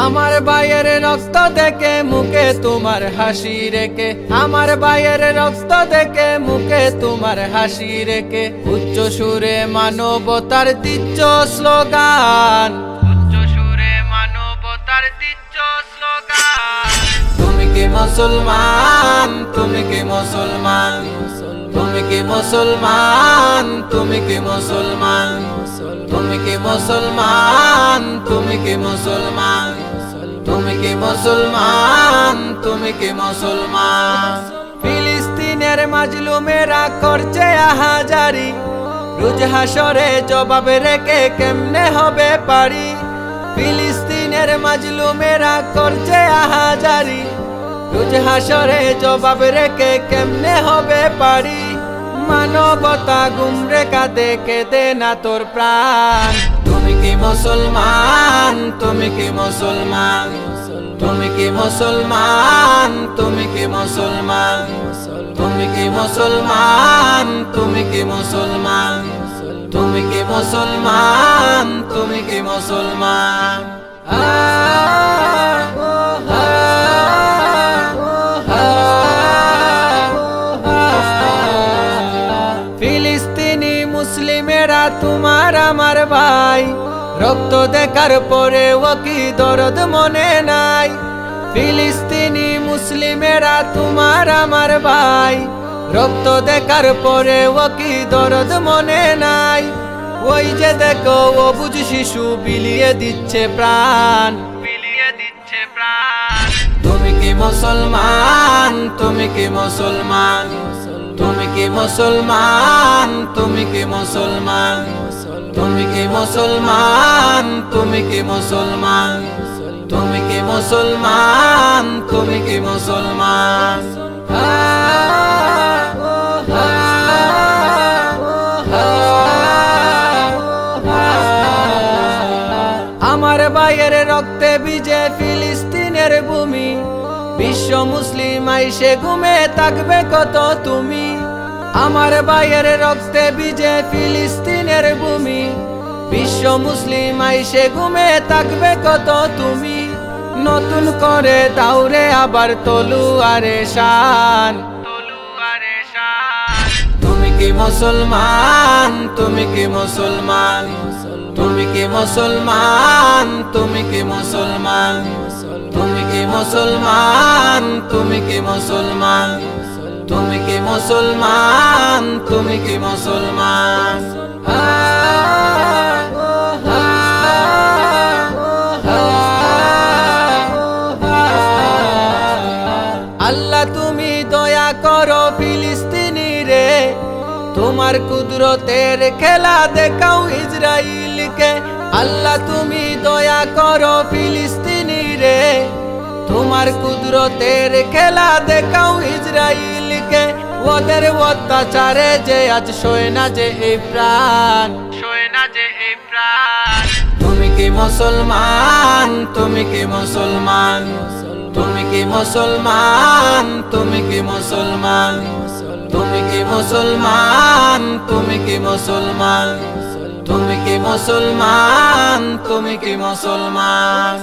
আমার ভাইয়ের রক্ত দেখে মুখে তোমার হাসি রেখে, আমার ভাইয়ের রক্ত দেখে মুখে তোমার হাসি রেখে, উচ্চ সুরে মানবতার দিচ্ছ স্লোগান, উচ্চ সুরে মানবতার দিচ্ছ স্লোগান। তুমি কি মুসলমান, তুমি কি মুসলমান, তুমি কি মুসলমান, তুমি কি মুসলমান, তুমি কি মুসলমান, তুমি কি মুসলমান, তুমি কি মুসলমান, তুমি কি মুসলমান। ফিলিস্তিনের মাজলুমেরা করছে আহাজারি, রোজ হাসরে জবাব রেখে কেমনে হবে পারি। ফিলিস্তিনের মাজলুমেরা করছে আহাজারি, রোজ হাসরে জবাব রেখে কেমনে হবে পারি। মানবতা গুমরে কাঁদে কেঁদে না তোর প্রাণ। তুমি কি মুসলমান, তুমি কি মুসলমান, তুমি কি মুসলমান, তুমি কি মুসলমান, তুমি কি মুসলমান, তুমি কি মুসলমান, তুমি কি মুসলমান, তুমি কি মুসলমান। ফিলিস্তিনি মুসলিমেরা তোমার আমার ভাই, রক্ত দেখার পরেও কি দরদ মনে নাই। ফিলিস্তিনি মুসলিমেরা তোমার আমার ভাই, রক্ত দেখার পরেও কি দরদ মনে নাই। ওই যে দেখো অবুঝ শিশু বিলিয়ে দিচ্ছে প্রাণ, বিলিয়ে দিচ্ছে প্রাণ। তুমি কি মুসলমান, তুমি কি মুসলমান, তুমি কি মুসলমান, তুমি কি মুসলমান, তুমি কি মুসলমান, তুমি কি মুসলমান, তুমি কি মুসলমান, তুমি কি মুসলমান। আমার ভাইয়ের রক্তে ভিজে ফিলিস্তিনের ভূমি, বিশ্ব মুসলিম আইসে ঘুমে থাকবে কত তুমি। আমার ভাইয়ের রক্তে ভিজে ফিলিস্তিনের ভূমি, বিশ্ব মুসলিম আইসে ঘুমে থাকবে কত তুমি। নতুন করে দাউরে আবার তলুয়ারে শান, তলুয়ারে শান। তুমি কি মুসলমান, তুমি কি মুসলমান, তুমি কি মুসলমান, তুমি কি মুসলমান, তুমি কি মুসলমান, তুমি কি মুসলমান, তুমি কি মুসলমান, তুমি কি মুসলমান। আল্লাহ তুমি দয়া করো ফিলিস্তিনি রে, তোমার কুদরতের খেলা দেখাও ইসরাইলকে। আল্লাহ তুমি দয়া করো ফিলিস্তিনি রে, তোমার কুদরতের খেলা দেখাও ইসরাইলকে। ওদের অত্যাচারে যে আজ সয় না যে এই প্রাণ, সয় না যে এই প্রাণ। তুমি কি মুসলমান, তুমি কি মুসলমান, তুমি কি মুসলমান, তুমি কি মুসলমান, তুমি কি মুসলমান, তুমি কি মুসলমান, তুমি কি মুসলমান, তুমি কি মুসলমান।